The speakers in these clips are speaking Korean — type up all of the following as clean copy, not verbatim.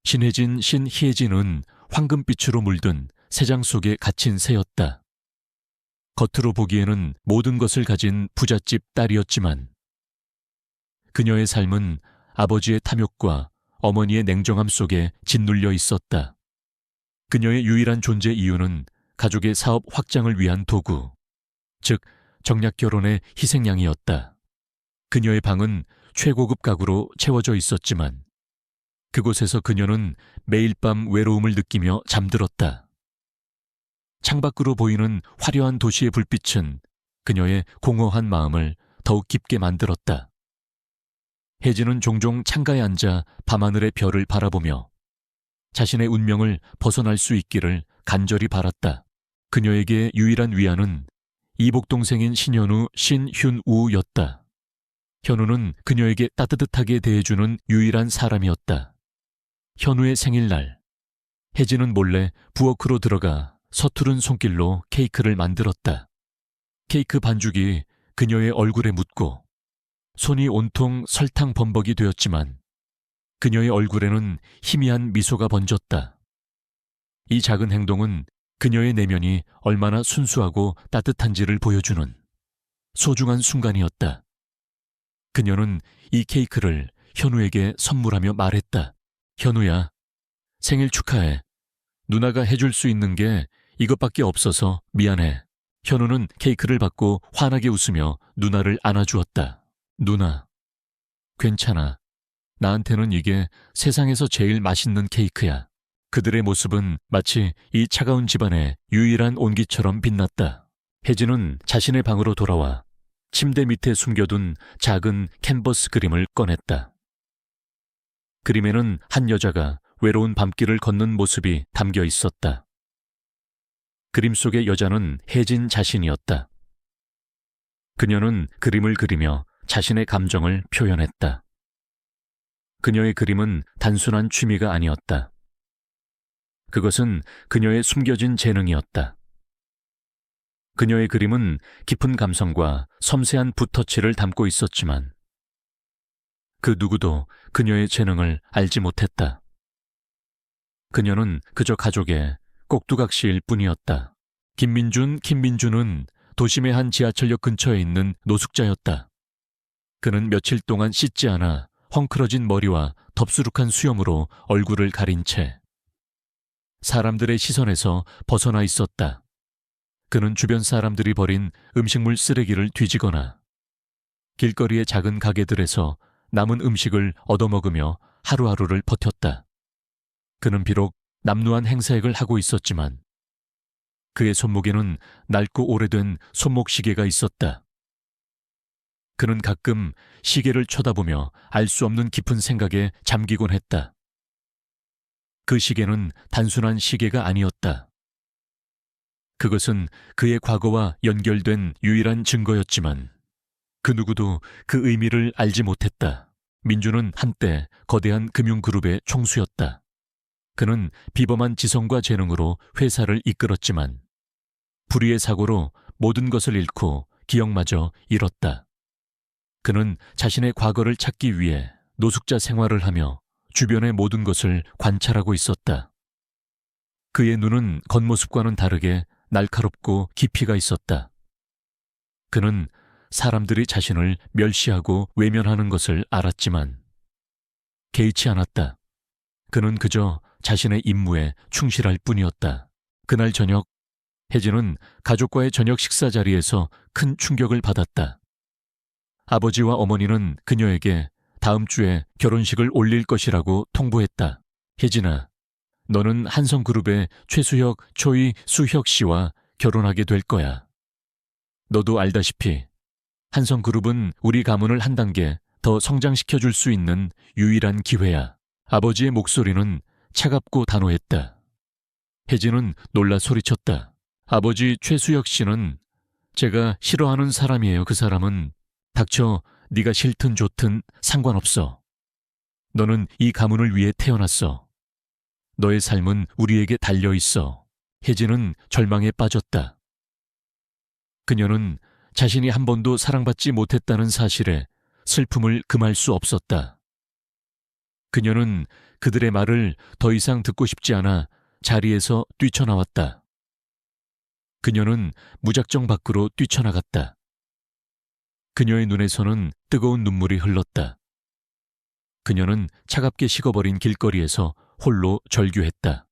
신혜진, 신희애진은 황금빛으로 물든 새장 속에 갇힌 새였다. 겉으로 보기에는 모든 것을 가진 부잣집 딸이었지만 그녀의 삶은 아버지의 탐욕과 어머니의 냉정함 속에 짓눌려 있었다. 그녀의 유일한 존재 이유는 가족의 사업 확장을 위한 도구, 즉 정략 결혼의 희생양이었다. 그녀의 방은 최고급 가구로 채워져 있었지만 그곳에서 그녀는 매일 밤 외로움을 느끼며 잠들었다. 창밖으로 보이는 화려한 도시의 불빛은 그녀의 공허한 마음을 더욱 깊게 만들었다. 혜진은 종종 창가에 앉아 밤하늘의 별을 바라보며 자신의 운명을 벗어날 수 있기를 간절히 바랐다. 그녀에게 유일한 위안은 이복 동생인 신현우, 신윤우였다. 현우는 그녀에게 따뜻하게 대해주는 유일한 사람이었다. 현우의 생일날, 혜진은 몰래 부엌으로 들어가 서투른 손길로 케이크를 만들었다. 케이크 반죽이 그녀의 얼굴에 묻고 손이 온통 설탕 범벅이 되었지만 그녀의 얼굴에는 희미한 미소가 번졌다. 이 작은 행동은 그녀의 내면이 얼마나 순수하고 따뜻한지를 보여주는 소중한 순간이었다. 그녀는 이 케이크를 현우에게 선물하며 말했다. 현우야, 생일 축하해. 누나가 해줄 수 있는 게 이것밖에 없어서 미안해. 현우는 케이크를 받고 환하게 웃으며 누나를 안아주었다. 누나, 괜찮아. 나한테는 이게 세상에서 제일 맛있는 케이크야. 그들의 모습은 마치 이 차가운 집안의 유일한 온기처럼 빛났다. 혜진은 자신의 방으로 돌아와 침대 밑에 숨겨둔 작은 캔버스 그림을 꺼냈다. 그림에는 한 여자가 외로운 밤길을 걷는 모습이 담겨 있었다. 그림 속의 여자는 혜진 자신이었다. 그녀는 그림을 그리며 자신의 감정을 표현했다. 그녀의 그림은 단순한 취미가 아니었다. 그것은 그녀의 숨겨진 재능이었다. 그녀의 그림은 깊은 감성과 섬세한 붓터치를 담고 있었지만 그 누구도 그녀의 재능을 알지 못했다. 그녀는 그저 가족의 꼭두각시일 뿐이었다. 김민준은 도심의 한 지하철역 근처에 있는 노숙자였다. 그는 며칠 동안 씻지 않아 헝클어진 머리와 덥수룩한 수염으로 얼굴을 가린 채 사람들의 시선에서 벗어나 있었다. 그는 주변 사람들이 버린 음식물 쓰레기를 뒤지거나 길거리의 작은 가게들에서 남은 음식을 얻어먹으며 하루하루를 버텼다. 그는 비록 남루한 행사액을 하고 있었지만 그의 손목에는 낡고 오래된 손목시계가 있었다. 그는 가끔 시계를 쳐다보며 알 수 없는 깊은 생각에 잠기곤 했다. 그 시계는 단순한 시계가 아니었다. 그것은 그의 과거와 연결된 유일한 증거였지만 그 누구도 그 의미를 알지 못했다. 민주는 한때 거대한 금융그룹의 총수였다. 그는 비범한 지성과 재능으로 회사를 이끌었지만 불의의 사고로 모든 것을 잃고 기억마저 잃었다. 그는 자신의 과거를 찾기 위해 노숙자 생활을 하며 주변의 모든 것을 관찰하고 있었다. 그의 눈은 겉모습과는 다르게 날카롭고 깊이가 있었다. 그는 사람들이 자신을 멸시하고 외면하는 것을 알았지만 개의치 않았다. 그는 그저 자신의 임무에 충실할 뿐이었다. 그날 저녁, 혜진은 가족과의 저녁 식사 자리에서 큰 충격을 받았다. 아버지와 어머니는 그녀에게 다음 주에 결혼식을 올릴 것이라고 통보했다. 혜진아, 너는 한성그룹의 최수혁, 초이, 수혁 씨와 결혼하게 될 거야. 너도 알다시피 한성그룹은 우리 가문을 한 단계 더 성장시켜줄 수 있는 유일한 기회야. 아버지의 목소리는 차갑고 단호했다. 혜진은 놀라 소리쳤다. 아버지 최수혁 씨는 제가 싫어하는 사람이에요. 그 사람은. 닥쳐. 네가 싫든 좋든 상관없어. 너는 이 가문을 위해 태어났어. 너의 삶은 우리에게 달려있어. 혜진은 절망에 빠졌다. 그녀는 자신이 한 번도 사랑받지 못했다는 사실에 슬픔을 금할 수 없었다. 그녀는 그들의 말을 더 이상 듣고 싶지 않아 자리에서 뛰쳐나왔다. 그녀는 무작정 밖으로 뛰쳐나갔다. 그녀의 눈에서는 뜨거운 눈물이 흘렀다. 그녀는 차갑게 식어버린 길거리에서 홀로 절규했다.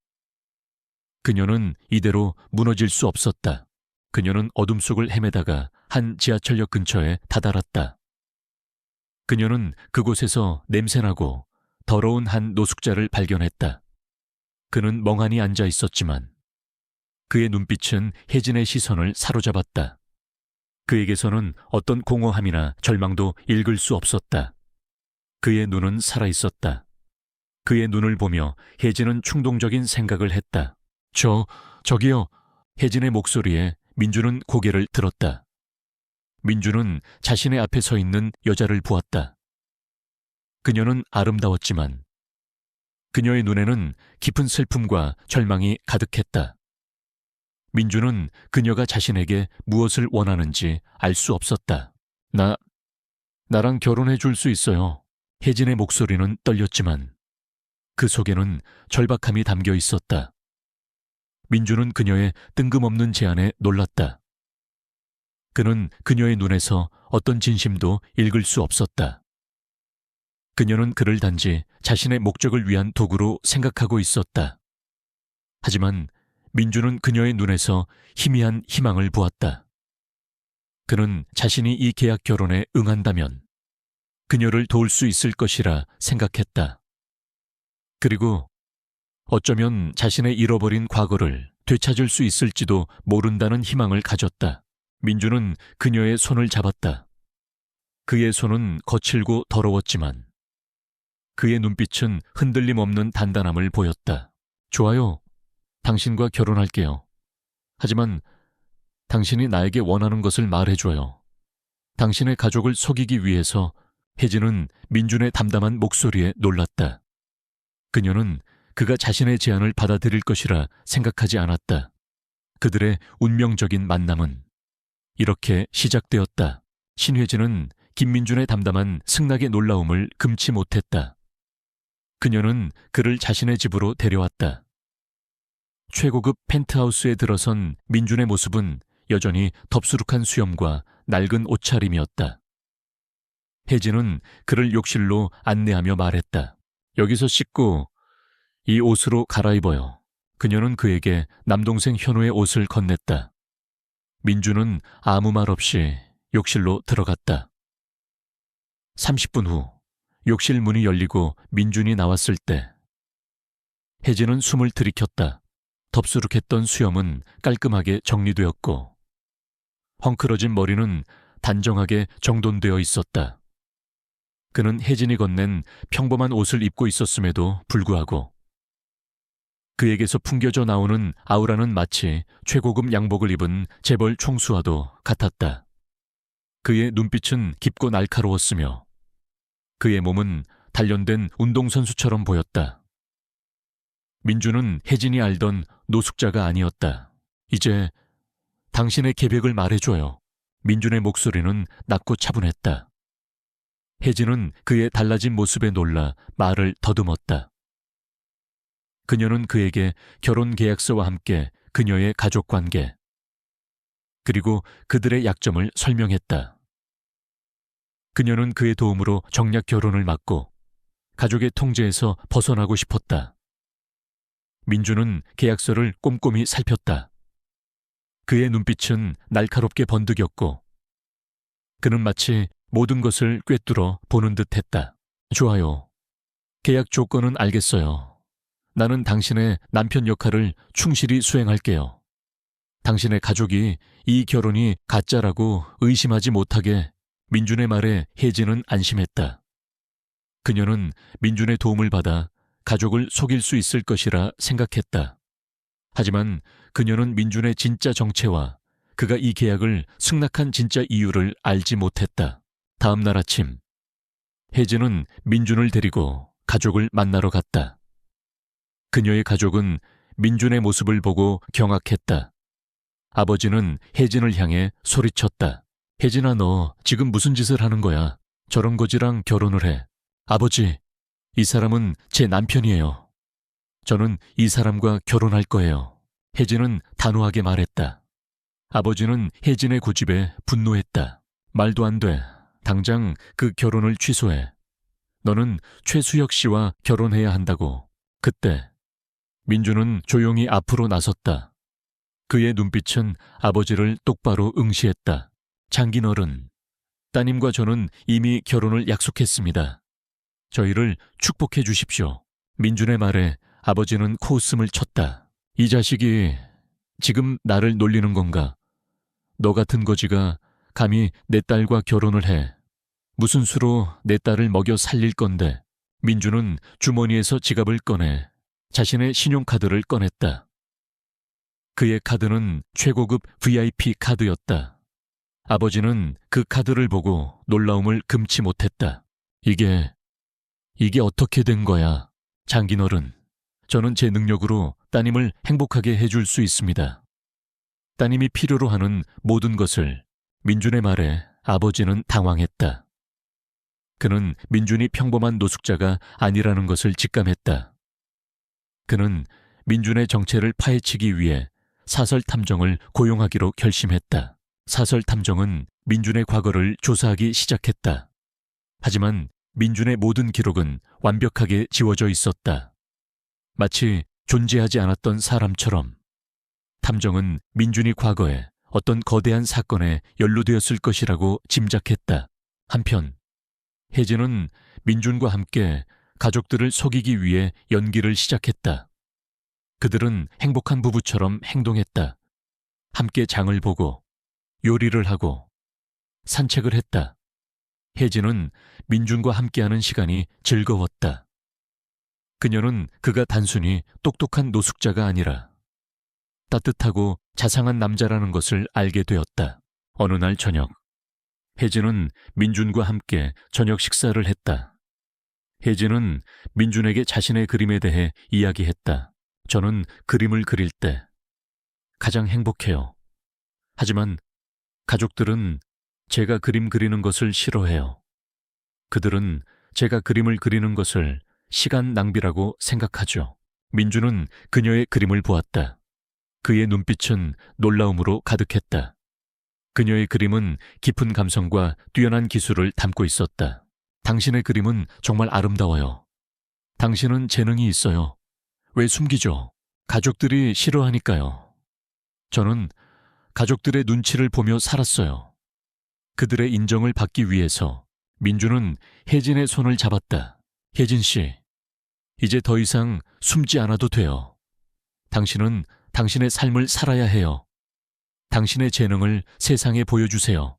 그녀는 이대로 무너질 수 없었다. 그녀는 어둠 속을 헤매다가 한 지하철역 근처에 다다랐다. 그녀는 그곳에서 냄새나고 더러운 한 노숙자를 발견했다. 그는 멍하니 앉아 있었지만 그의 눈빛은 혜진의 시선을 사로잡았다. 그에게서는 어떤 공허함이나 절망도 읽을 수 없었다. 그의 눈은 살아있었다. 그의 눈을 보며 혜진은 충동적인 생각을 했다. 저기요. 혜진의 목소리에 민주는 고개를 들었다. 민주는 자신의 앞에 서 있는 여자를 보았다. 그녀는 아름다웠지만 그녀의 눈에는 깊은 슬픔과 절망이 가득했다. 민주는 그녀가 자신에게 무엇을 원하는지 알 수 없었다. 나랑 결혼해 줄 수 있어요. 혜진의 목소리는 떨렸지만 그 속에는 절박함이 담겨 있었다. 민주는 그녀의 뜬금없는 제안에 놀랐다. 그는 그녀의 눈에서 어떤 진심도 읽을 수 없었다. 그녀는 그를 단지 자신의 목적을 위한 도구로 생각하고 있었다. 하지만 민주는 그녀의 눈에서 희미한 희망을 보았다. 그는 자신이 이 계약 결혼에 응한다면 그녀를 도울 수 있을 것이라 생각했다. 그리고 어쩌면 자신의 잃어버린 과거를 되찾을 수 있을지도 모른다는 희망을 가졌다. 민주는 그녀의 손을 잡았다. 그의 손은 거칠고 더러웠지만 그의 눈빛은 흔들림 없는 단단함을 보였다. 좋아요. 당신과 결혼할게요. 하지만 당신이 나에게 원하는 것을 말해줘요. 당신의 가족을 속이기 위해서. 혜진은 민준의 담담한 목소리에 놀랐다. 그녀는 그가 자신의 제안을 받아들일 것이라 생각하지 않았다. 그들의 운명적인 만남은 이렇게 시작되었다. 신혜진은 김민준의 담담한 승낙의 놀라움을 금치 못했다. 그녀는 그를 자신의 집으로 데려왔다. 최고급 펜트하우스에 들어선 민준의 모습은 여전히 덥수룩한 수염과 낡은 옷차림이었다. 혜진은 그를 욕실로 안내하며 말했다. 여기서 씻고 이 옷으로 갈아입어요. 그녀는 그에게 남동생 현우의 옷을 건넸다. 민준은 아무 말 없이 욕실로 들어갔다. 30분 후 욕실 문이 열리고 민준이 나왔을 때 혜진은 숨을 들이켰다. 덥수룩했던 수염은 깔끔하게 정리되었고 헝클어진 머리는 단정하게 정돈되어 있었다. 그는 혜진이 건넨 평범한 옷을 입고 있었음에도 불구하고 그에게서 풍겨져 나오는 아우라는 마치 최고급 양복을 입은 재벌 총수와도 같았다. 그의 눈빛은 깊고 날카로웠으며 그의 몸은 단련된 운동선수처럼 보였다. 민주는 혜진이 알던 노숙자가 아니었다. 이제 당신의 계획을 말해줘요. 민준의 목소리는 낮고 차분했다. 혜진은 그의 달라진 모습에 놀라 말을 더듬었다. 그녀는 그에게 결혼 계약서와 함께 그녀의 가족관계, 그리고 그들의 약점을 설명했다. 그녀는 그의 도움으로 정략 결혼을 막고 가족의 통제에서 벗어나고 싶었다. 민주는 계약서를 꼼꼼히 살폈다. 그의 눈빛은 날카롭게 번득였고 그는 마치 모든 것을 꿰뚫어 보는 듯 했다. 좋아요. 계약 조건은 알겠어요. 나는 당신의 남편 역할을 충실히 수행할게요. 당신의 가족이 이 결혼이 가짜라고 의심하지 못하게. 민준의 말에 혜진은 안심했다. 그녀는 민준의 도움을 받아 가족을 속일 수 있을 것이라 생각했다. 하지만 그녀는 민준의 진짜 정체와 그가 이 계약을 승낙한 진짜 이유를 알지 못했다. 다음 날 아침, 혜진은 민준을 데리고 가족을 만나러 갔다. 그녀의 가족은 민준의 모습을 보고 경악했다. 아버지는 혜진을 향해 소리쳤다. 혜진아, 너 지금 무슨 짓을 하는 거야? 저런 거지랑 결혼을 해. 아버지, 이 사람은 제 남편이에요. 저는 이 사람과 결혼할 거예요. 혜진은 단호하게 말했다. 아버지는 혜진의 고집에 분노했다. 말도 안 돼. 당장 그 결혼을 취소해. 너는 최수혁 씨와 결혼해야 한다고. 그때 민주는 조용히 앞으로 나섰다. 그의 눈빛은 아버지를 똑바로 응시했다. 장긴어른, 따님과 저는 이미 결혼을 약속했습니다. 저희를 축복해 주십시오. 민준의 말에 아버지는 코웃음을 쳤다. 이 자식이 지금 나를 놀리는 건가? 너 같은 거지가 감히 내 딸과 결혼을 해. 무슨 수로 내 딸을 먹여 살릴 건데. 민주는 주머니에서 지갑을 꺼내 자신의 신용카드를 꺼냈다. 그의 카드는 최고급 VIP 카드였다. 아버지는 그 카드를 보고 놀라움을 금치 못했다. 이게 어떻게 된 거야? 장긴어른, 저는 제 능력으로 따님을 행복하게 해줄 수 있습니다. 따님이 필요로 하는 모든 것을. 민준의 말에 아버지는 당황했다. 그는 민준이 평범한 노숙자가 아니라는 것을 직감했다. 그는 민준의 정체를 파헤치기 위해 사설탐정을 고용하기로 결심했다. 사설탐정은 민준의 과거를 조사하기 시작했다. 하지만 민준의 모든 기록은 완벽하게 지워져 있었다. 마치 존재하지 않았던 사람처럼. 탐정은 민준이 과거에 어떤 거대한 사건에 연루되었을 것이라고 짐작했다. 한편 혜진은 민준과 함께 가족들을 속이기 위해 연기를 시작했다. 그들은 행복한 부부처럼 행동했다. 함께 장을 보고 요리를 하고 산책을 했다. 혜진은 민준과 함께하는 시간이 즐거웠다. 그녀는 그가 단순히 똑똑한 노숙자가 아니라 따뜻하고 자상한 남자라는 것을 알게 되었다. 어느 날 저녁, 혜진은 민준과 함께 저녁 식사를 했다. 혜진은 민준에게 자신의 그림에 대해 이야기했다. 저는 그림을 그릴 때 가장 행복해요. 하지만 가족들은 제가 그림 그리는 것을 싫어해요. 그들은 제가 그림을 그리는 것을 시간 낭비라고 생각하죠. 민준은 그녀의 그림을 보았다. 그의 눈빛은 놀라움으로 가득했다. 그녀의 그림은 깊은 감성과 뛰어난 기술을 담고 있었다. 당신의 그림은 정말 아름다워요. 당신은 재능이 있어요. 왜 숨기죠? 가족들이 싫어하니까요. 저는 가족들의 눈치를 보며 살았어요. 그들의 인정을 받기 위해서. 민준은 혜진의 손을 잡았다. 혜진 씨, 이제 더 이상 숨지 않아도 돼요. 당신은 당신의 삶을 살아야 해요. 당신의 재능을 세상에 보여주세요.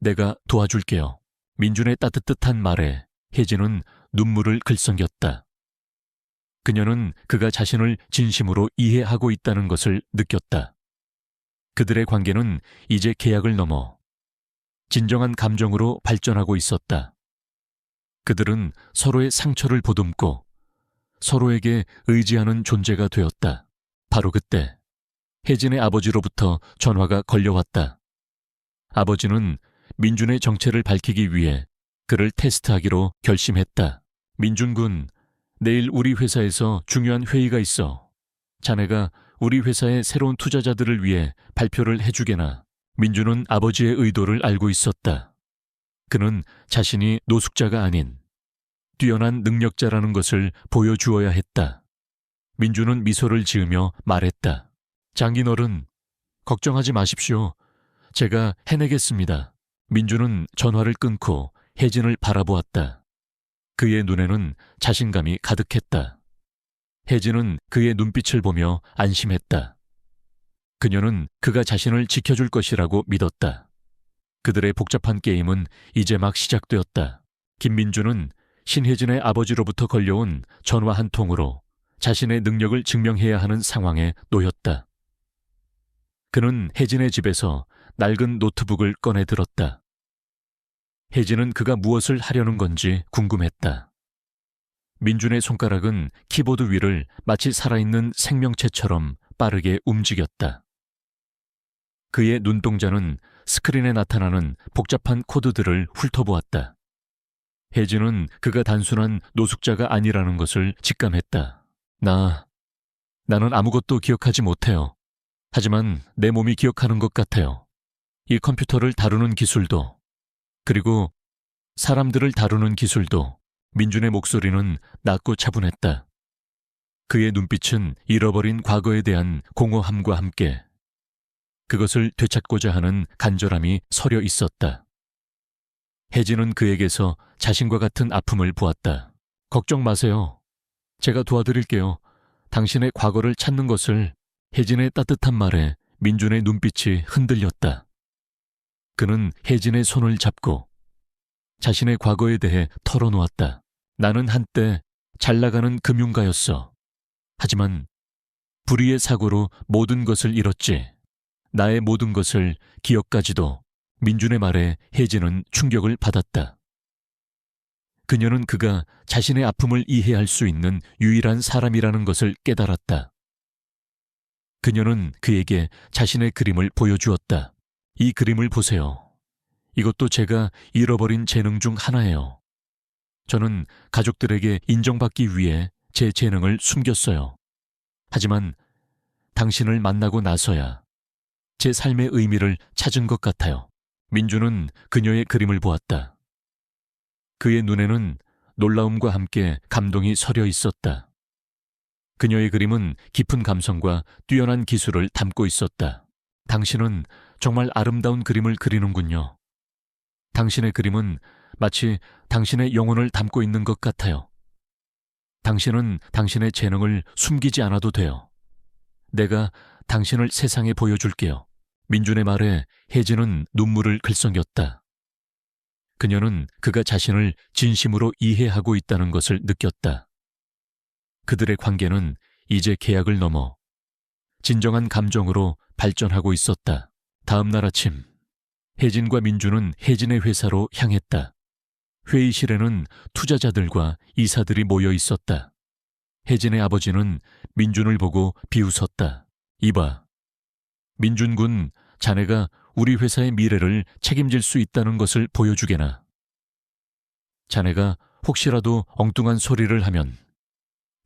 내가 도와줄게요. 민준의 따뜻한 말에 혜진은 눈물을 글썽였다. 그녀는 그가 자신을 진심으로 이해하고 있다는 것을 느꼈다. 그들의 관계는 이제 계약을 넘어 진정한 감정으로 발전하고 있었다. 그들은 서로의 상처를 보듬고 서로에게 의지하는 존재가 되었다. 바로 그때 혜진의 아버지로부터 전화가 걸려왔다. 아버지는 민준의 정체를 밝히기 위해 그를 테스트하기로 결심했다. 민준 군, 내일 우리 회사에서 중요한 회의가 있어. 자네가 우리 회사의 새로운 투자자들을 위해 발표를 해주게나. 민준은 아버지의 의도를 알고 있었다. 그는 자신이 노숙자가 아닌 뛰어난 능력자라는 것을 보여주어야 했다. 민준은 미소를 지으며 말했다. 장인어른, 걱정하지 마십시오. 제가 해내겠습니다. 민준은 전화를 끊고 혜진을 바라보았다. 그의 눈에는 자신감이 가득했다. 혜진은 그의 눈빛을 보며 안심했다. 그녀는 그가 자신을 지켜줄 것이라고 믿었다. 그들의 복잡한 게임은 이제 막 시작되었다. 김민준은 신혜진의 아버지로부터 걸려온 전화 한 통으로 자신의 능력을 증명해야 하는 상황에 놓였다. 그는 혜진의 집에서 낡은 노트북을 꺼내 들었다. 혜진은 그가 무엇을 하려는 건지 궁금했다. 민준의 손가락은 키보드 위를 마치 살아있는 생명체처럼 빠르게 움직였다. 그의 눈동자는 스크린에 나타나는 복잡한 코드들을 훑어보았다. 혜진은 그가 단순한 노숙자가 아니라는 것을 직감했다. 나는 아무것도 기억하지 못해요. 하지만 내 몸이 기억하는 것 같아요. 이 컴퓨터를 다루는 기술도, 그리고 사람들을 다루는 기술도. 민준의 목소리는 낮고 차분했다. 그의 눈빛은 잃어버린 과거에 대한 공허함과 함께 그것을 되찾고자 하는 간절함이 서려 있었다. 혜진은 그에게서 자신과 같은 아픔을 보았다. 걱정 마세요. 제가 도와드릴게요. 당신의 과거를 찾는 것을. 혜진의 따뜻한 말에 민준의 눈빛이 흔들렸다. 그는 혜진의 손을 잡고 자신의 과거에 대해 털어놓았다. 나는 한때 잘 나가는 금융가였어. 하지만 불의의 사고로 모든 것을 잃었지. 나의 모든 것을, 기억까지도. 민준의 말에 혜진은 충격을 받았다. 그녀는 그가 자신의 아픔을 이해할 수 있는 유일한 사람이라는 것을 깨달았다. 그녀는 그에게 자신의 그림을 보여주었다. 이 그림을 보세요. 이것도 제가 잃어버린 재능 중 하나예요. 저는 가족들에게 인정받기 위해 제 재능을 숨겼어요. 하지만 당신을 만나고 나서야 제 삶의 의미를 찾은 것 같아요. 민주는 그녀의 그림을 보았다. 그의 눈에는 놀라움과 함께 감동이 서려 있었다. 그녀의 그림은 깊은 감성과 뛰어난 기술을 담고 있었다. 당신은 정말 아름다운 그림을 그리는군요. 당신의 그림은 마치 당신의 영혼을 담고 있는 것 같아요. 당신은 당신의 재능을 숨기지 않아도 돼요. 내가 당신을 세상에 보여줄게요. 민준의 말에 혜진은 눈물을 글썽였다. 그녀는 그가 자신을 진심으로 이해하고 있다는 것을 느꼈다. 그들의 관계는 이제 계약을 넘어 진정한 감정으로 발전하고 있었다. 다음 날 아침, 혜진과 민준은 혜진의 회사로 향했다. 회의실에는 투자자들과 이사들이 모여 있었다. 혜진의 아버지는 민준을 보고 비웃었다. 이봐, 민준 군, 자네가 우리 회사의 미래를 책임질 수 있다는 것을 보여주게나. 자네가 혹시라도 엉뚱한 소리를 하면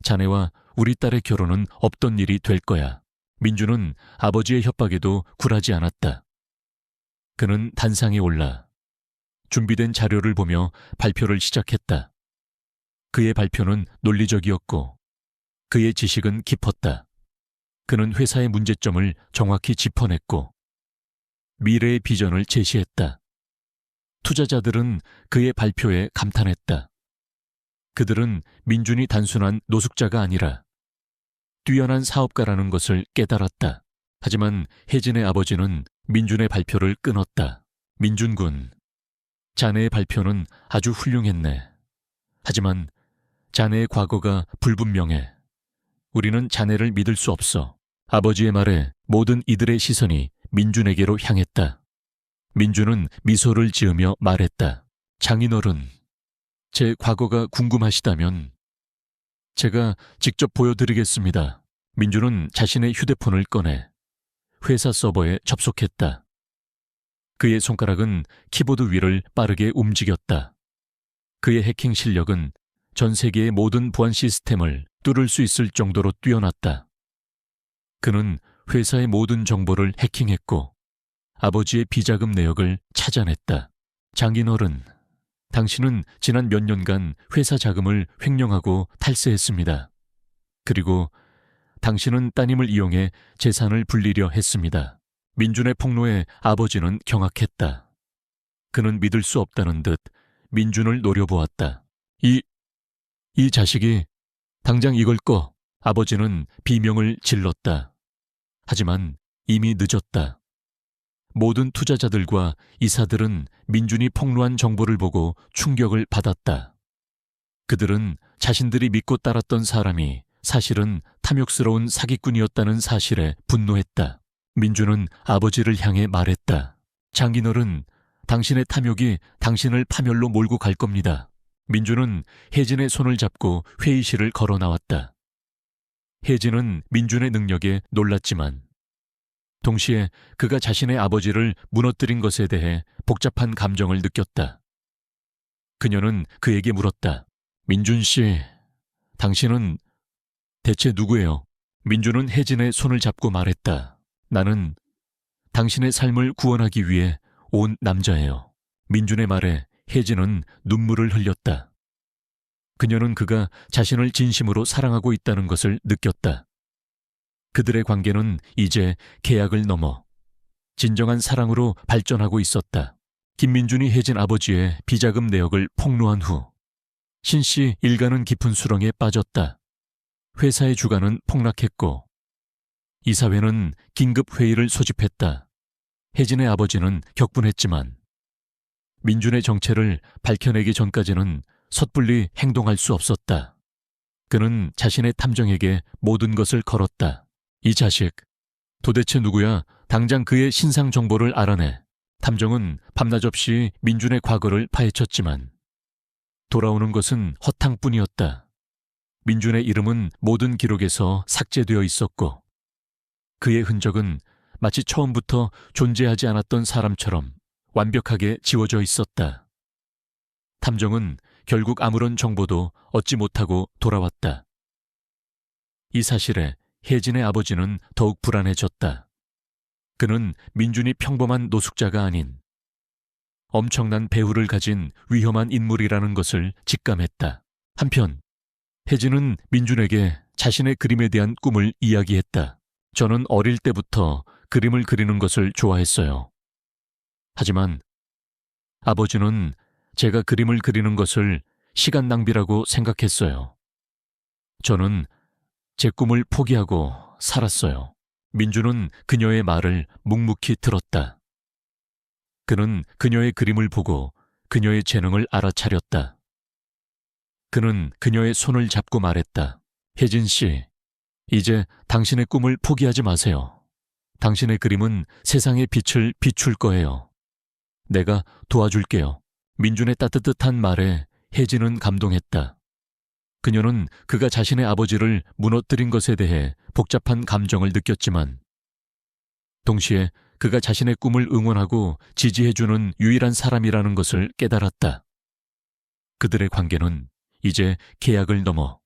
자네와 우리 딸의 결혼은 없던 일이 될 거야. 민준은 아버지의 협박에도 굴하지 않았다. 그는 단상에 올라 준비된 자료를 보며 발표를 시작했다. 그의 발표는 논리적이었고 그의 지식은 깊었다. 그는 회사의 문제점을 정확히 짚어냈고 미래의 비전을 제시했다. 투자자들은 그의 발표에 감탄했다. 그들은 민준이 단순한 노숙자가 아니라 뛰어난 사업가라는 것을 깨달았다. 하지만 혜진의 아버지는 민준의 발표를 끊었다. 민준 군, 자네의 발표는 아주 훌륭했네. 하지만 자네의 과거가 불분명해. 우리는 자네를 믿을 수 없어. 아버지의 말에 모든 이들의 시선이 민준에게로 향했다. 민준은 미소를 지으며 말했다. 장인어른, 제 과거가 궁금하시다면 제가 직접 보여드리겠습니다. 민준은 자신의 휴대폰을 꺼내 회사 서버에 접속했다. 그의 손가락은 키보드 위를 빠르게 움직였다. 그의 해킹 실력은 전 세계의 모든 보안 시스템을 뚫을 수 있을 정도로 뛰어났다. 그는 회사의 모든 정보를 해킹했고 아버지의 비자금 내역을 찾아냈다. 장인어른, 당신은 지난 몇 년간 회사 자금을 횡령하고 탈세했습니다. 그리고 당신은 따님을 이용해 재산을 불리려 했습니다. 민준의 폭로에 아버지는 경악했다. 그는 믿을 수 없다는 듯 민준을 노려보았다. 이 자식이 당장 이걸 꺼. 아버지는 비명을 질렀다. 하지만 이미 늦었다. 모든 투자자들과 이사들은 민준이 폭로한 정보를 보고 충격을 받았다. 그들은 자신들이 믿고 따랐던 사람이 사실은 탐욕스러운 사기꾼이었다는 사실에 분노했다. 민준은 아버지를 향해 말했다. 장인어른, 당신의 탐욕이 당신을 파멸로 몰고 갈 겁니다. 민준은 혜진의 손을 잡고 회의실을 걸어 나왔다. 혜진은 민준의 능력에 놀랐지만 동시에 그가 자신의 아버지를 무너뜨린 것에 대해 복잡한 감정을 느꼈다. 그녀는 그에게 물었다. 민준 씨, 당신은 대체 누구예요? 민준은 혜진의 손을 잡고 말했다. 나는 당신의 삶을 구원하기 위해 온 남자예요. 민준의 말에 혜진은 눈물을 흘렸다. 그녀는 그가 자신을 진심으로 사랑하고 있다는 것을 느꼈다. 그들의 관계는 이제 계약을 넘어 진정한 사랑으로 발전하고 있었다. 김민준이 혜진 아버지의 비자금 내역을 폭로한 후 신씨 일가는 깊은 수렁에 빠졌다. 회사의 주가는 폭락했고 이사회는 긴급 회의를 소집했다. 혜진의 아버지는 격분했지만 민준의 정체를 밝혀내기 전까지는 섣불리 행동할 수 없었다. 그는 자신의 탐정에게 모든 것을 걸었다. 이 자식, 도대체 누구야? 당장 그의 신상 정보를 알아내. 탐정은 밤낮 없이 민준의 과거를 파헤쳤지만 돌아오는 것은 허탕뿐이었다. 민준의 이름은 모든 기록에서 삭제되어 있었고 그의 흔적은 마치 처음부터 존재하지 않았던 사람처럼 완벽하게 지워져 있었다. 탐정은 결국 아무런 정보도 얻지 못하고 돌아왔다. 이 사실에 혜진의 아버지는 더욱 불안해졌다. 그는 민준이 평범한 노숙자가 아닌 엄청난 배후를 가진 위험한 인물이라는 것을 직감했다. 한편 혜진은 민준에게 자신의 그림에 대한 꿈을 이야기했다. 저는 어릴 때부터 그림을 그리는 것을 좋아했어요. 하지만 아버지는 제가 그림을 그리는 것을 시간 낭비라고 생각했어요. 저는 제 꿈을 포기하고 살았어요. 민준은 그녀의 말을 묵묵히 들었다. 그는 그녀의 그림을 보고 그녀의 재능을 알아차렸다. 그는 그녀의 손을 잡고 말했다. 혜진 씨, 이제 당신의 꿈을 포기하지 마세요. 당신의 그림은 세상의 빛을 비출 거예요. 내가 도와줄게요. 민준의 따뜻한 말에 혜진은 감동했다. 그녀는 그가 자신의 아버지를 무너뜨린 것에 대해 복잡한 감정을 느꼈지만 동시에 그가 자신의 꿈을 응원하고 지지해주는 유일한 사람이라는 것을 깨달았다. 그들의 관계는 이제 계약을 넘어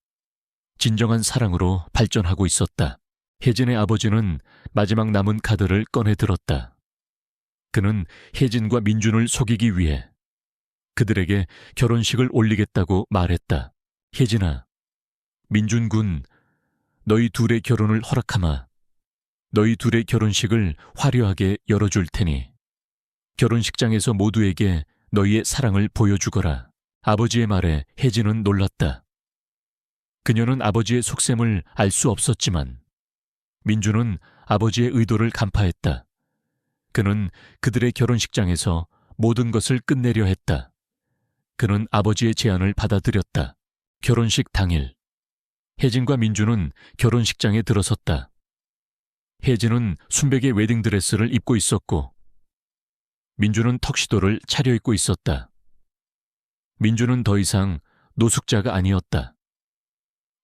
진정한 사랑으로 발전하고 있었다. 혜진의 아버지는 마지막 남은 카드를 꺼내 들었다. 그는 혜진과 민준을 속이기 위해 그들에게 결혼식을 올리겠다고 말했다. 혜진아, 민준 군, 너희 둘의 결혼을 허락하마. 너희 둘의 결혼식을 화려하게 열어줄 테니 결혼식장에서 모두에게 너희의 사랑을 보여주거라. 아버지의 말에 혜진은 놀랐다. 그녀는 아버지의 속셈을 알 수 없었지만 민준은 아버지의 의도를 간파했다. 그는 그들의 결혼식장에서 모든 것을 끝내려 했다. 그는 아버지의 제안을 받아들였다. 결혼식 당일, 혜진과 민준은 결혼식장에 들어섰다. 혜진은 순백의 웨딩드레스를 입고 있었고 민준은 턱시도를 차려입고 있었다. 민준은 더 이상 노숙자가 아니었다.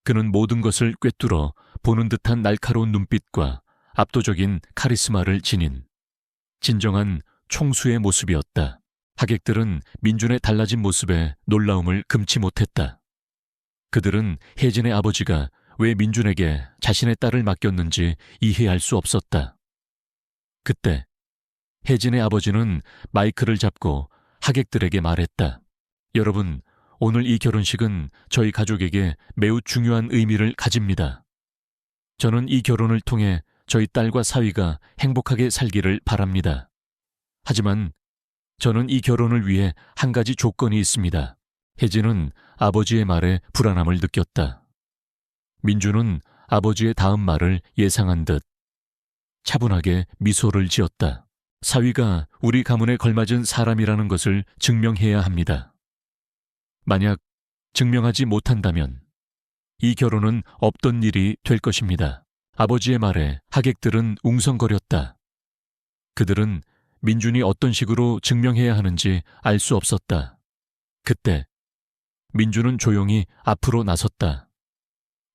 그는 모든 것을 꿰뚫어 보는 듯한 날카로운 눈빛과 압도적인 카리스마를 지닌 진정한 총수의 모습이었다. 하객들은 민준의 달라진 모습에 놀라움을 금치 못했다. 그들은 혜진의 아버지가 왜 민준에게 자신의 딸을 맡겼는지 이해할 수 없었다. 그때 혜진의 아버지는 마이크를 잡고 하객들에게 말했다. 여러분, 오늘 이 결혼식은 저희 가족에게 매우 중요한 의미를 가집니다. 저는 이 결혼을 통해 저희 딸과 사위가 행복하게 살기를 바랍니다. 하지만 저는 이 결혼을 위해 한 가지 조건이 있습니다. 혜진은 아버지의 말에 불안함을 느꼈다. 민준은 아버지의 다음 말을 예상한 듯 차분하게 미소를 지었다. 사위가 우리 가문에 걸맞은 사람이라는 것을 증명해야 합니다. 만약 증명하지 못한다면 이 결혼은 없던 일이 될 것입니다. 아버지의 말에 하객들은 웅성거렸다. 그들은 민준이 어떤 식으로 증명해야 하는지 알 수 없었다. 그때 민준은 조용히 앞으로 나섰다.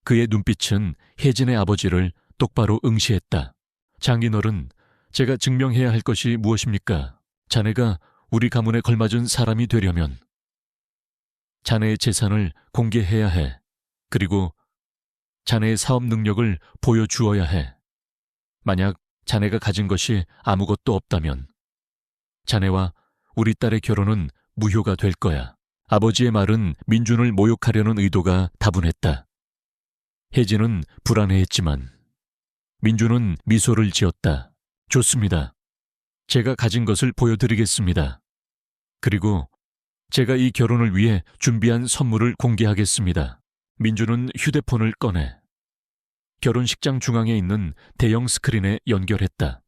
그의 눈빛은 혜진의 아버지를 똑바로 응시했다. 장인어른, 제가 증명해야 할 것이 무엇입니까? 자네가 우리 가문에 걸맞은 사람이 되려면 자네의 재산을 공개해야 해. 그리고 자네의 사업 능력을 보여주어야 해. 만약 자네가 가진 것이 아무것도 없다면 자네와 우리 딸의 결혼은 무효가 될 거야. 아버지의 말은 민준을 모욕하려는 의도가 다분했다. 혜진은 불안해했지만 민준은 미소를 지었다. 좋습니다. 제가 가진 것을 보여드리겠습니다. 그리고 제가 이 결혼을 위해 준비한 선물을 공개하겠습니다. 민준은 휴대폰을 꺼내 결혼식장 중앙에 있는 대형 스크린에 연결했다.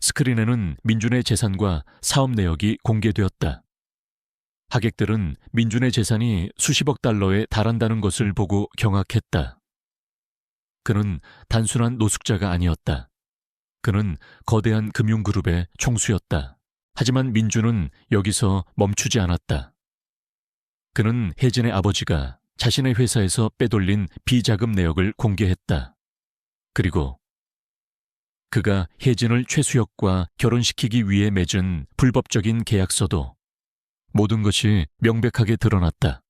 스크린에는 민준의 재산과 사업 내역이 공개되었다. 하객들은 민준의 재산이 수십억 달러에 달한다는 것을 보고 경악했다. 그는 단순한 노숙자가 아니었다. 그는 거대한 금융그룹의 총수였다. 하지만 민준은 여기서 멈추지 않았다. 그는 혜진의 아버지가 자신의 회사에서 빼돌린 비자금 내역을 공개했다. 그리고 그가 혜진을 최수혁과 결혼시키기 위해 맺은 불법적인 계약서도 모든 것이 명백하게 드러났다.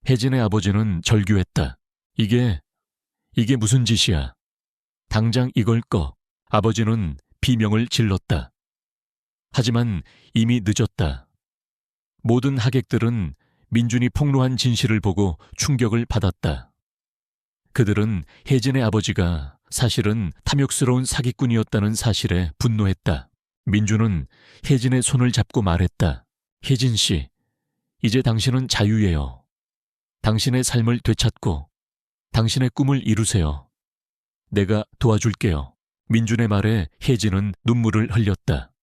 혜진의 아버지는 절규했다. 이게 무슨 짓이야. 당장 이걸 꺼. 아버지는 비명을 질렀다. 하지만 이미 늦었다. 모든 하객들은 민준이 폭로한 진실을 보고 충격을 받았다. 그들은 혜진의 아버지가 사실은 탐욕스러운 사기꾼이었다는 사실에 분노했다. 민준은 혜진의 손을 잡고 말했다. 혜진 씨, 이제 당신은 자유예요. 당신의 삶을 되찾고 당신의 꿈을 이루세요. 내가 도와줄게요. 민준의 말에 혜진은 눈물을 흘렸다.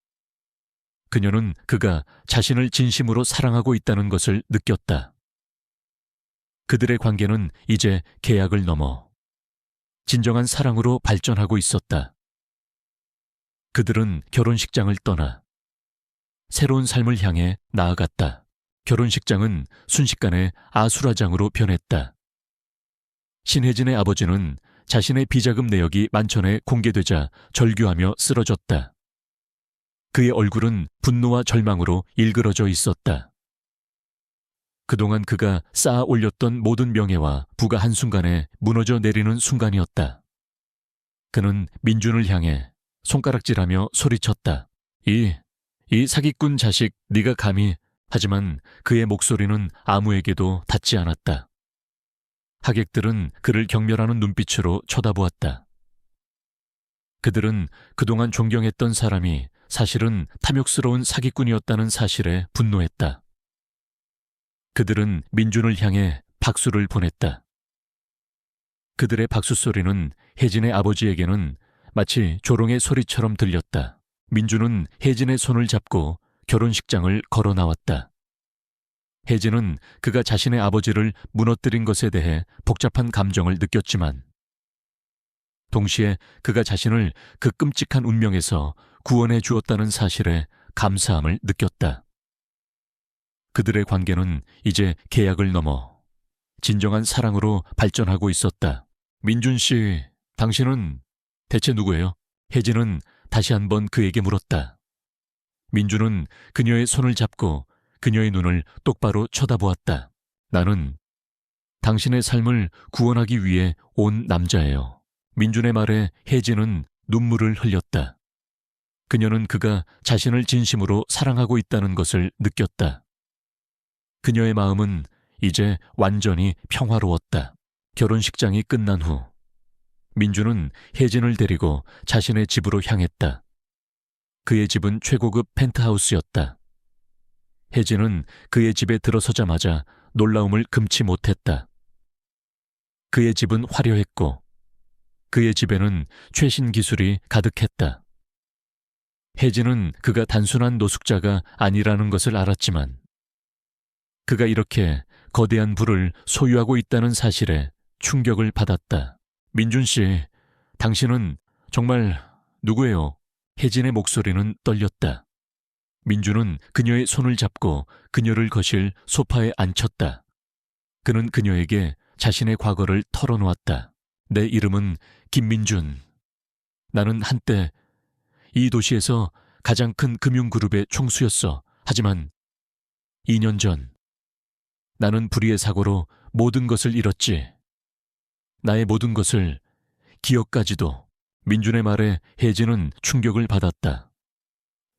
그녀는 그가 자신을 진심으로 사랑하고 있다는 것을 느꼈다. 그들의 관계는 이제 계약을 넘어 진정한 사랑으로 발전하고 있었다. 그들은 결혼식장을 떠나 새로운 삶을 향해 나아갔다. 결혼식장은 순식간에 아수라장으로 변했다. 신혜진의 아버지는 자신의 비자금 내역이 만천에 공개되자 절규하며 쓰러졌다. 그의 얼굴은 분노와 절망으로 일그러져 있었다. 그동안 그가 쌓아 올렸던 모든 명예와 부가 한순간에 무너져 내리는 순간이었다. 그는 민준을 향해 손가락질하며 소리쳤다. 이 사기꾼 자식, 네가 감히. 하지만 그의 목소리는 아무에게도 닿지 않았다. 하객들은 그를 경멸하는 눈빛으로 쳐다보았다. 그들은 그동안 존경했던 사람이 사실은 탐욕스러운 사기꾼이었다는 사실에 분노했다. 그들은 민준을 향해 박수를 보냈다. 그들의 박수 소리는 혜진의 아버지에게는 마치 조롱의 소리처럼 들렸다. 민준은 혜진의 손을 잡고 결혼식장을 걸어 나왔다. 혜진은 그가 자신의 아버지를 무너뜨린 것에 대해 복잡한 감정을 느꼈지만 동시에 그가 자신을 그 끔찍한 운명에서 구원해 주었다는 사실에 감사함을 느꼈다. 그들의 관계는 이제 계약을 넘어 진정한 사랑으로 발전하고 있었다. 민준 씨, 당신은 대체 누구예요? 혜진은 다시 한번 그에게 물었다. 민준은 그녀의 손을 잡고 그녀의 눈을 똑바로 쳐다보았다. 나는 당신의 삶을 구원하기 위해 온 남자예요. 민준의 말에 혜진은 눈물을 흘렸다. 그녀는 그가 자신을 진심으로 사랑하고 있다는 것을 느꼈다. 그녀의 마음은 이제 완전히 평화로웠다. 결혼식장이 끝난 후 민준은 혜진을 데리고 자신의 집으로 향했다. 그의 집은 최고급 펜트하우스였다. 혜진은 그의 집에 들어서자마자 놀라움을 금치 못했다. 그의 집은 화려했고 그의 집에는 최신 기술이 가득했다. 혜진은 그가 단순한 노숙자가 아니라는 것을 알았지만 그가 이렇게 거대한 부를 소유하고 있다는 사실에 충격을 받았다. 민준 씨, 당신은 정말 누구예요? 혜진의 목소리는 떨렸다. 민준은 그녀의 손을 잡고 그녀를 거실 소파에 앉혔다. 그는 그녀에게 자신의 과거를 털어놓았다. 내 이름은 김민준. 나는 한때 이 도시에서 가장 큰 금융그룹의 총수였어. 하지만 2년 전 나는 불의의 사고로 모든 것을 잃었지. 나의 모든 것을, 기억까지도. 민준의 말에 혜진은 충격을 받았다.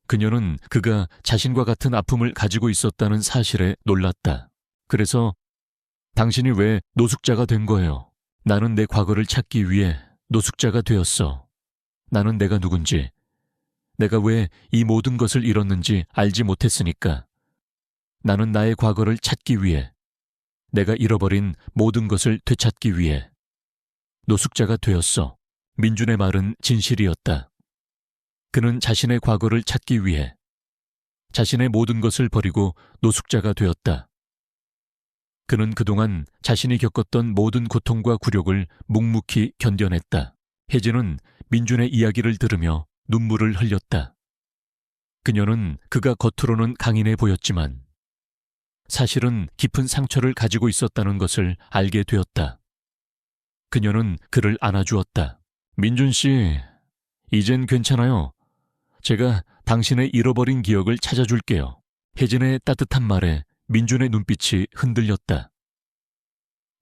그녀는 그가 자신과 같은 아픔을 가지고 있었다는 사실에 놀랐다. 그래서 당신이 왜 노숙자가 된 거예요? 나는 내 과거를 찾기 위해 노숙자가 되었어. 나는 내가 누군지, 내가 왜 이 모든 것을 잃었는지 알지 못했으니까. 나는 나의 과거를 찾기 위해, 내가 잃어버린 모든 것을 되찾기 위해 노숙자가 되었어. 민준의 말은 진실이었다. 그는 자신의 과거를 찾기 위해 자신의 모든 것을 버리고 노숙자가 되었다. 그는 그동안 자신이 겪었던 모든 고통과 굴욕을 묵묵히 견뎌냈다. 혜진은 민준의 이야기를 들으며 눈물을 흘렸다. 그녀는 그가 겉으로는 강인해 보였지만 사실은 깊은 상처를 가지고 있었다는 것을 알게 되었다. 그녀는 그를 안아주었다. 민준 씨, 이젠 괜찮아요. 제가 당신의 잃어버린 기억을 찾아줄게요. 혜진의 따뜻한 말에 민준의 눈빛이 흔들렸다.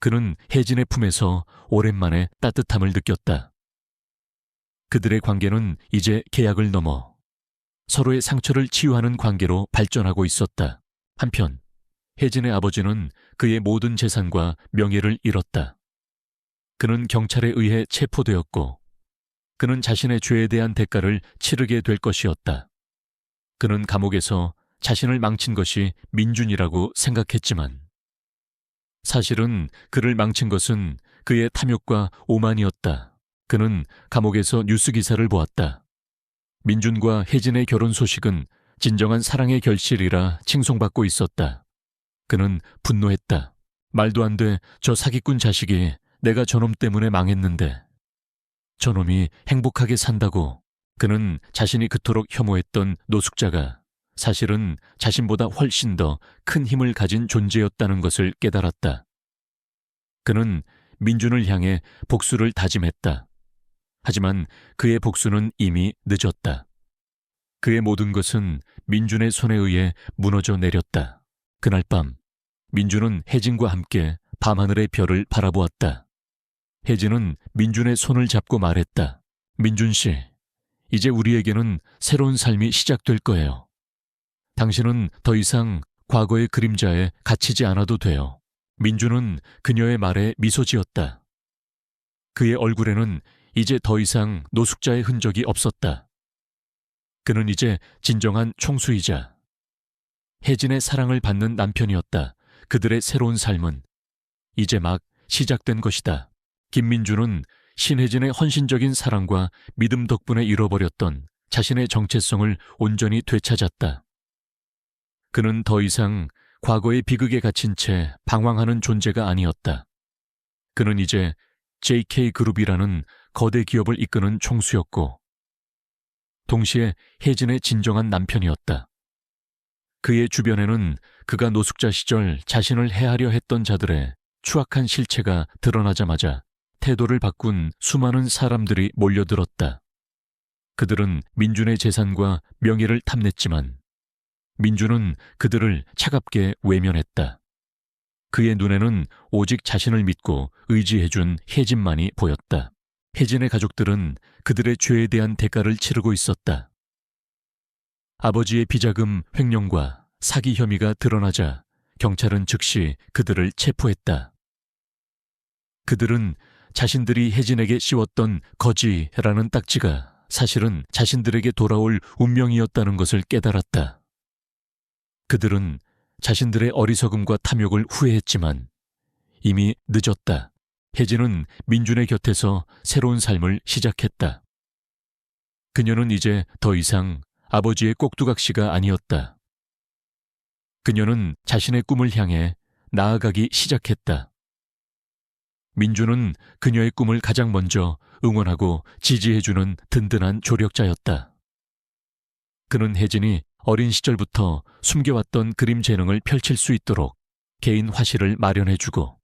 그는 혜진의 품에서 오랜만에 따뜻함을 느꼈다. 그들의 관계는 이제 계약을 넘어 서로의 상처를 치유하는 관계로 발전하고 있었다. 한편 혜진의 아버지는 그의 모든 재산과 명예를 잃었다. 그는 경찰에 의해 체포되었고 그는 자신의 죄에 대한 대가를 치르게 될 것이었다. 그는 감옥에서 자신을 망친 것이 민준이라고 생각했지만 사실은 그를 망친 것은 그의 탐욕과 오만이었다. 그는 감옥에서 뉴스 기사를 보았다. 민준과 혜진의 결혼 소식은 진정한 사랑의 결실이라 칭송받고 있었다. 그는 분노했다. 말도 안 돼. 저 사기꾼 자식이 내가 저놈 때문에 망했는데 저놈이 행복하게 산다고. 그는 자신이 그토록 혐오했던 노숙자가 사실은 자신보다 훨씬 더 큰 힘을 가진 존재였다는 것을 깨달았다. 그는 민준을 향해 복수를 다짐했다. 하지만 그의 복수는 이미 늦었다. 그의 모든 것은 민준의 손에 의해 무너져 내렸다. 그날 밤 민준은 혜진과 함께 밤하늘의 별을 바라보았다. 혜진은 민준의 손을 잡고 말했다. 민준 씨, 이제 우리에게는 새로운 삶이 시작될 거예요. 당신은 더 이상 과거의 그림자에 갇히지 않아도 돼요. 민준은 그녀의 말에 미소 지었다. 그의 얼굴에는 이제 더 이상 노숙자의 흔적이 없었다. 그는 이제 진정한 총수이자 혜진의 사랑을 받는 남편이었다. 그들의 새로운 삶은 이제 막 시작된 것이다. 김민준은 신혜진의 헌신적인 사랑과 믿음 덕분에 잃어버렸던 자신의 정체성을 온전히 되찾았다. 그는 더 이상 과거의 비극에 갇힌 채 방황하는 존재가 아니었다. 그는 이제 JK그룹이라는 거대 기업을 이끄는 총수였고 동시에 혜진의 진정한 남편이었다. 그의 주변에는 그가 노숙자 시절 자신을 해하려 했던 자들의 추악한 실체가 드러나자마자 태도를 바꾼 수많은 사람들이 몰려들었다. 그들은 민준의 재산과 명예를 탐냈지만 민준은 그들을 차갑게 외면했다. 그의 눈에는 오직 자신을 믿고 의지해준 혜진만이 보였다. 혜진의 가족들은 그들의 죄에 대한 대가를 치르고 있었다. 아버지의 비자금 횡령과 사기 혐의가 드러나자 경찰은 즉시 그들을 체포했다. 그들은 자신들이 혜진에게 씌웠던 거지라는 딱지가 사실은 자신들에게 돌아올 운명이었다는 것을 깨달았다. 그들은 자신들의 어리석음과 탐욕을 후회했지만 이미 늦었다. 혜진은 민준의 곁에서 새로운 삶을 시작했다. 그녀는 이제 더 이상 아버지의 꼭두각시가 아니었다. 그녀는 자신의 꿈을 향해 나아가기 시작했다. 민준은 그녀의 꿈을 가장 먼저 응원하고 지지해주는 든든한 조력자였다. 그는 혜진이 어린 시절부터 숨겨왔던 그림 재능을 펼칠 수 있도록 개인 화실을 마련해주고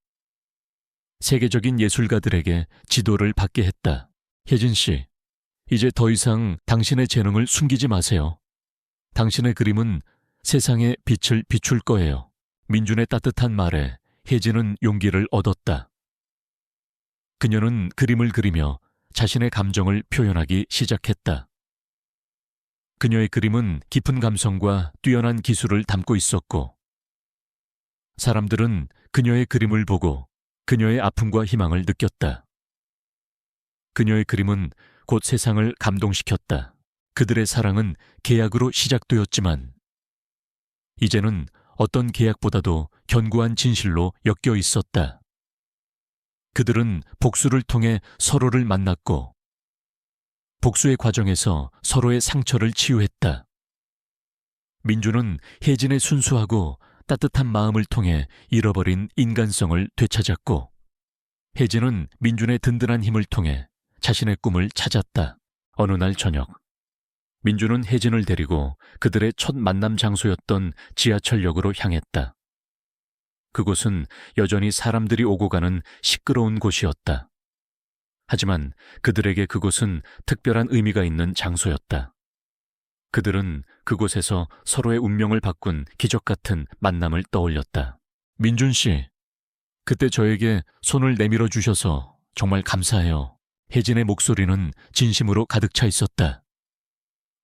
세계적인 예술가들에게 지도를 받게 했다. 혜진 씨, 이제 더 이상 당신의 재능을 숨기지 마세요. 당신의 그림은 세상에 빛을 비출 거예요. 민준의 따뜻한 말에 혜진은 용기를 얻었다. 그녀는 그림을 그리며 자신의 감정을 표현하기 시작했다. 그녀의 그림은 깊은 감성과 뛰어난 기술을 담고 있었고, 사람들은 그녀의 그림을 보고 그녀의 아픔과 희망을 느꼈다. 그녀의 그림은 곧 세상을 감동시켰다. 그들의 사랑은 계약으로 시작되었지만, 이제는 어떤 계약보다도 견고한 진실로 엮여 있었다. 그들은 복수를 통해 서로를 만났고, 복수의 과정에서 서로의 상처를 치유했다. 민주는 혜진의 순수하고 따뜻한 마음을 통해 잃어버린 인간성을 되찾았고, 혜진은 민준의 든든한 힘을 통해 자신의 꿈을 찾았다. 어느 날 저녁, 민준은 혜진을 데리고 그들의 첫 만남 장소였던 지하철역으로 향했다. 그곳은 여전히 사람들이 오고 가는 시끄러운 곳이었다. 하지만 그들에게 그곳은 특별한 의미가 있는 장소였다. 그들은 그곳에서 서로의 운명을 바꾼 기적 같은 만남을 떠올렸다. 민준 씨, 그때 저에게 손을 내밀어 주셔서 정말 감사해요. 혜진의 목소리는 진심으로 가득 차 있었다.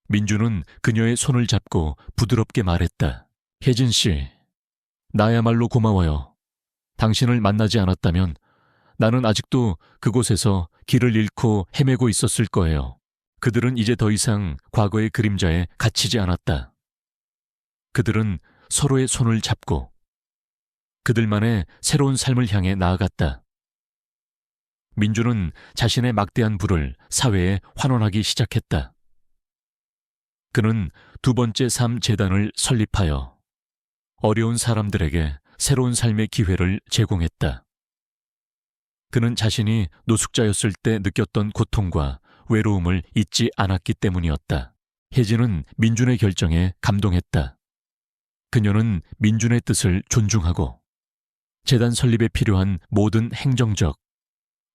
민준은 그녀의 손을 잡고 부드럽게 말했다. 혜진 씨, 나야말로 고마워요. 당신을 만나지 않았다면 나는 아직도 그곳에서 길을 잃고 헤매고 있었을 거예요. 그들은 이제 더 이상 과거의 그림자에 갇히지 않았다. 그들은 서로의 손을 잡고 그들만의 새로운 삶을 향해 나아갔다. 민주는 자신의 막대한 부를 사회에 환원하기 시작했다. 그는 두 번째 삶 재단을 설립하여 어려운 사람들에게 새로운 삶의 기회를 제공했다. 그는 자신이 노숙자였을 때 느꼈던 고통과 외로움을 잊지 않았기 때문이었다. 혜진은 민준의 결정에 감동했다. 그녀는 민준의 뜻을 존중하고 재단 설립에 필요한 모든 행정적,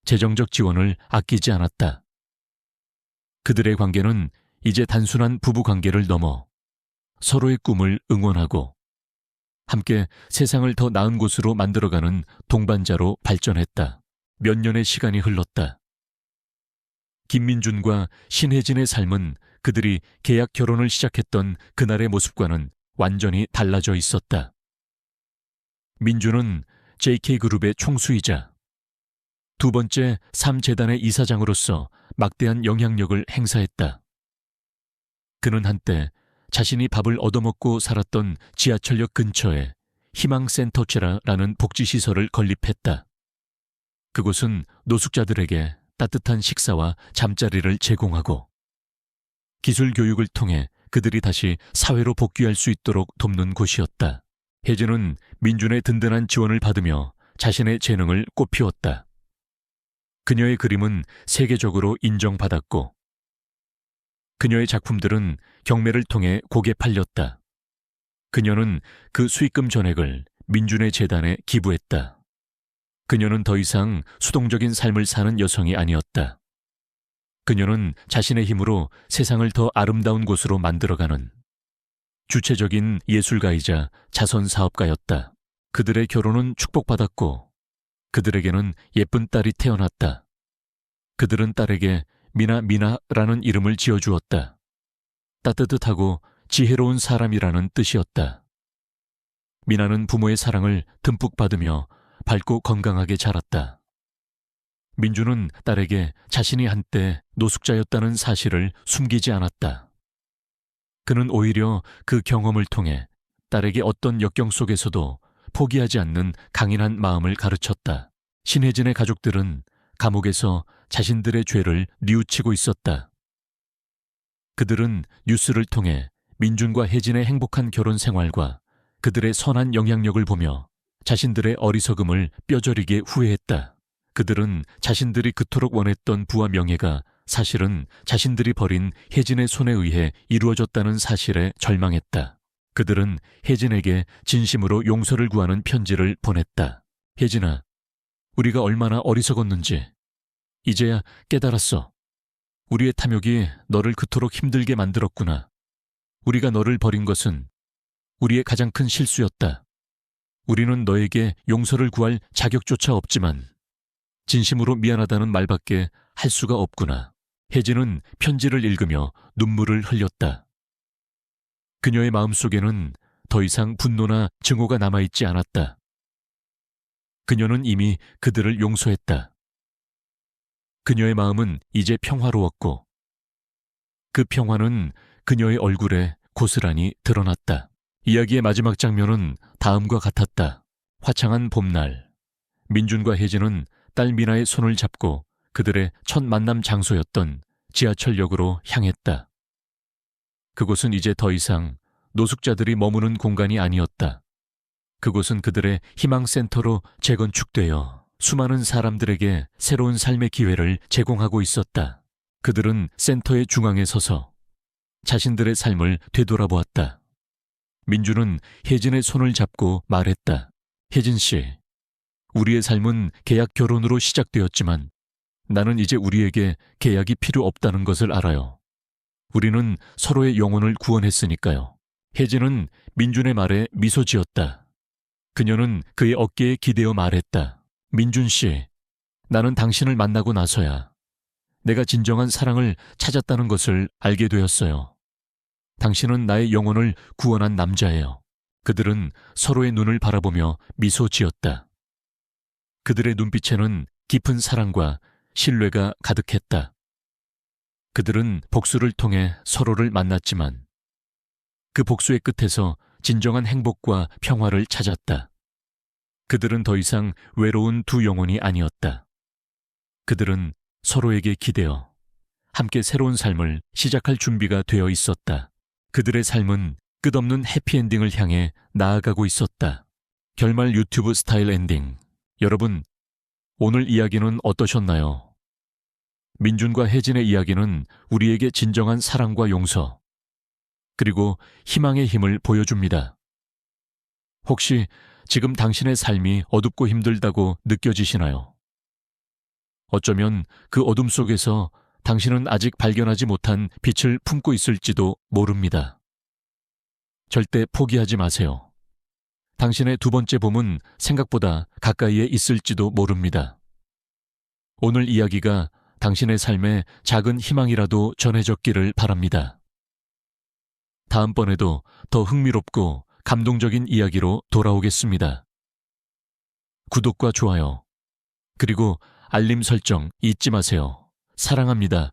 재정적 지원을 아끼지 않았다. 그들의 관계는 이제 단순한 부부 관계를 넘어 서로의 꿈을 응원하고 함께 세상을 더 나은 곳으로 만들어가는 동반자로 발전했다. 몇 년의 시간이 흘렀다. 김민준과 신혜진의 삶은 그들이 계약 결혼을 시작했던 그날의 모습과는 완전히 달라져 있었다. 민준은 JK그룹의 총수이자 두 번째 삶재단의 이사장으로서 막대한 영향력을 행사했다. 그는 한때 자신이 밥을 얻어먹고 살았던 지하철역 근처에 희망센터체라라는 복지시설을 건립했다. 그곳은 노숙자들에게 따뜻한 식사와 잠자리를 제공하고 기술 교육을 통해 그들이 다시 사회로 복귀할 수 있도록 돕는 곳이었다. 혜진은 민준의 든든한 지원을 받으며 자신의 재능을 꽃피웠다. 그녀의 그림은 세계적으로 인정받았고 그녀의 작품들은 경매를 통해 곡에 팔렸다. 그녀는 그 수익금 전액을 민준의 재단에 기부했다. 그녀는 더 이상 수동적인 삶을 사는 여성이 아니었다. 그녀는 자신의 힘으로 세상을 더 아름다운 곳으로 만들어가는 주체적인 예술가이자 자선사업가였다. 그들의 결혼은 축복받았고 그들에게는 예쁜 딸이 태어났다. 그들은 딸에게 미나라는 이름을 지어주었다. 따뜻하고 지혜로운 사람이라는 뜻이었다. 미나는 부모의 사랑을 듬뿍 받으며 밝고 건강하게 자랐다. 민주는 딸에게 자신이 한때 노숙자였다는 사실을 숨기지 않았다. 그는 오히려 그 경험을 통해 딸에게 어떤 역경 속에서도 포기하지 않는 강인한 마음을 가르쳤다. 신혜진의 가족들은 감옥에서 자신들의 죄를 뉘우치고 있었다. 그들은 뉴스를 통해 민준과 혜진의 행복한 결혼 생활과 그들의 선한 영향력을 보며 자신들의 어리석음을 뼈저리게 후회했다. 그들은 자신들이 그토록 원했던 부와 명예가 사실은 자신들이 버린 혜진의 손에 의해 이루어졌다는 사실에 절망했다. 그들은 혜진에게 진심으로 용서를 구하는 편지를 보냈다. 혜진아, 우리가 얼마나 어리석었는지 이제야 깨달았어. 우리의 탐욕이 너를 그토록 힘들게 만들었구나. 우리가 너를 버린 것은 우리의 가장 큰 실수였다. 우리는 너에게 용서를 구할 자격조차 없지만 진심으로 미안하다는 말밖에 할 수가 없구나. 혜진은 편지를 읽으며 눈물을 흘렸다. 그녀의 마음속에는 더 이상 분노나 증오가 남아있지 않았다. 그녀는 이미 그들을 용서했다. 그녀의 마음은 이제 평화로웠고 그 평화는 그녀의 얼굴에 고스란히 드러났다. 이야기의 마지막 장면은 다음과 같았다. 화창한 봄날, 민준과 혜진은 딸 미나의 손을 잡고 그들의 첫 만남 장소였던 지하철역으로 향했다. 그곳은 이제 더 이상 노숙자들이 머무는 공간이 아니었다. 그곳은 그들의 희망센터로 재건축되어 수많은 사람들에게 새로운 삶의 기회를 제공하고 있었다. 그들은 센터의 중앙에 서서 자신들의 삶을 되돌아보았다. 민주는 혜진의 손을 잡고 말했다. 혜진 씨, 우리의 삶은 계약 결혼으로 시작되었지만 나는 이제 우리에게 계약이 필요 없다는 것을 알아요. 우리는 서로의 영혼을 구원했으니까요. 혜진은 민준의 말에 미소 지었다. 그녀는 그의 어깨에 기대어 말했다. 민준 씨, 나는 당신을 만나고 나서야 내가 진정한 사랑을 찾았다는 것을 알게 되었어요. 당신은 나의 영혼을 구원한 남자예요. 그들은 서로의 눈을 바라보며 미소 지었다. 그들의 눈빛에는 깊은 사랑과 신뢰가 가득했다. 그들은 복수를 통해 서로를 만났지만 그 복수의 끝에서 진정한 행복과 평화를 찾았다. 그들은 더 이상 외로운 두 영혼이 아니었다. 그들은 서로에게 기대어 함께 새로운 삶을 시작할 준비가 되어 있었다. 그들의 삶은 끝없는 해피엔딩을 향해 나아가고 있었다. 결말 유튜브 스타일 엔딩. 여러분, 오늘 이야기는 어떠셨나요? 민준과 혜진의 이야기는 우리에게 진정한 사랑과 용서, 그리고 희망의 힘을 보여줍니다. 혹시 지금 당신의 삶이 어둡고 힘들다고 느껴지시나요? 어쩌면 그 어둠 속에서 당신은 아직 발견하지 못한 빛을 품고 있을지도 모릅니다. 절대 포기하지 마세요. 당신의 두 번째 봄은 생각보다 가까이에 있을지도 모릅니다. 오늘 이야기가 당신의 삶에 작은 희망이라도 전해졌기를 바랍니다. 다음번에도 더 흥미롭고 감동적인 이야기로 돌아오겠습니다. 구독과 좋아요, 그리고 알림 설정 잊지 마세요. 사랑합니다.